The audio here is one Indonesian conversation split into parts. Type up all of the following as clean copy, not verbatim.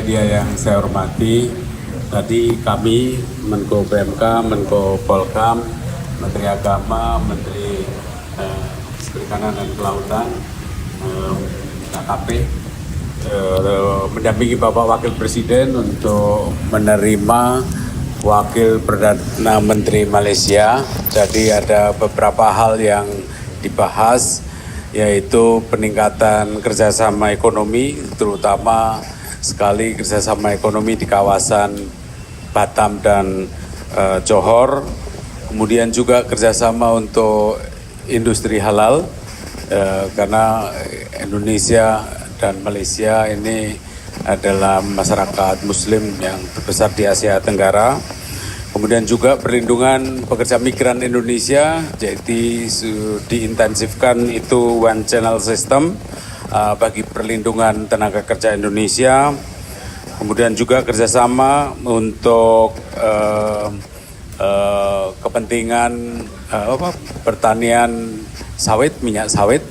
media yang saya hormati, tadi kami Menko PMK, Menko Polkam, Menteri Agama, Menteri Perikanan dan Kelautan, KKP, mendampingi Bapak Wakil Presiden untuk menerima Wakil Perdana Menteri Malaysia. Jadi ada beberapa hal yang dibahas, yaitu peningkatan kerjasama ekonomi, terutama sekali kerjasama ekonomi di kawasan Batam dan Johor, kemudian juga kerjasama untuk industri halal, karena Indonesia dan Malaysia ini adalah masyarakat Muslim yang terbesar di Asia Tenggara. Kemudian juga perlindungan pekerja migran Indonesia, jadi diintensifkan itu one channel system bagi perlindungan tenaga kerja Indonesia. Kemudian juga kerjasama untuk kepentingan pertanian sawit, minyak sawit,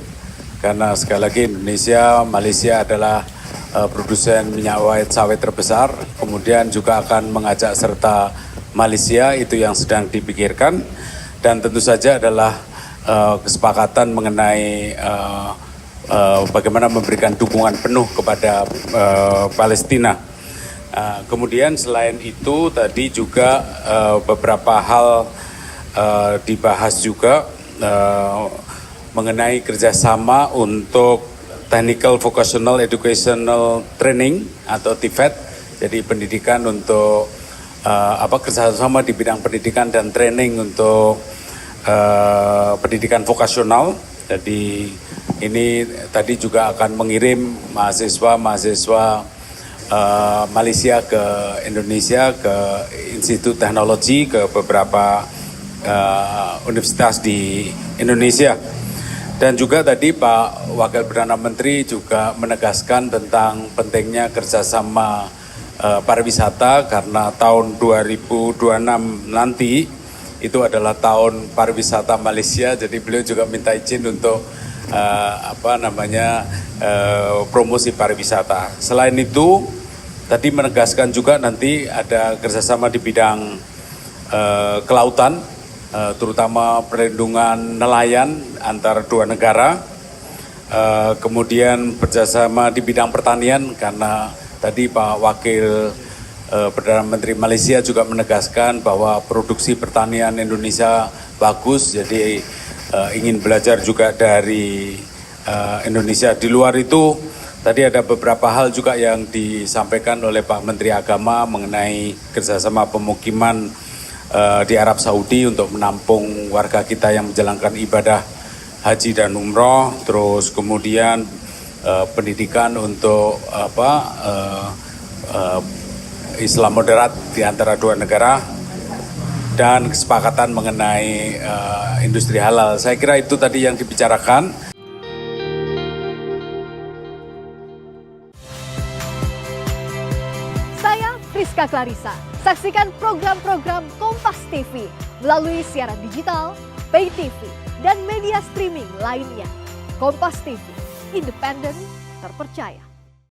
karena sekali lagi Indonesia, Malaysia adalah produsen minyak sawit terbesar. Kemudian juga akan mengajak serta Malaysia, itu yang sedang dipikirkan, dan tentu saja adalah kesepakatan mengenai bagaimana memberikan dukungan penuh kepada Palestina. Kemudian selain itu tadi juga beberapa hal dibahas juga mengenai kerjasama untuk Technical Vocational Educational Training atau TVET, jadi pendidikan untuk kerjasama di bidang pendidikan dan training untuk pendidikan vokasional. Jadi ini tadi juga akan mengirim mahasiswa Malaysia ke Indonesia, ke Institut Teknologi, ke beberapa universitas di Indonesia. Dan juga tadi Pak Wakil Perdana Menteri juga menegaskan tentang pentingnya kerjasama pariwisata, karena tahun 2026 nanti itu adalah tahun pariwisata Malaysia. Jadi beliau juga minta izin untuk promosi pariwisata. Selain itu tadi menegaskan juga nanti ada kerjasama di bidang kelautan, terutama perlindungan nelayan antara dua negara. Kemudian kerjasama di bidang pertanian, karena tadi Pak Wakil Perdana Menteri Malaysia juga menegaskan bahwa produksi pertanian Indonesia bagus, jadi ingin belajar juga dari Indonesia. Di luar itu, tadi ada beberapa hal juga yang disampaikan oleh Pak Menteri Agama mengenai kerjasama pemukiman di Arab Saudi untuk menampung warga kita yang menjalankan ibadah haji dan umroh, terus kemudian pendidikan untuk Islam moderat di antara dua negara, dan kesepakatan mengenai industri halal. Saya kira itu tadi yang dibicarakan. Saya Friska Clarissa. Saksikan program-program Kompas TV melalui siaran digital, pay TV, dan media streaming lainnya. Kompas TV, independen, terpercaya.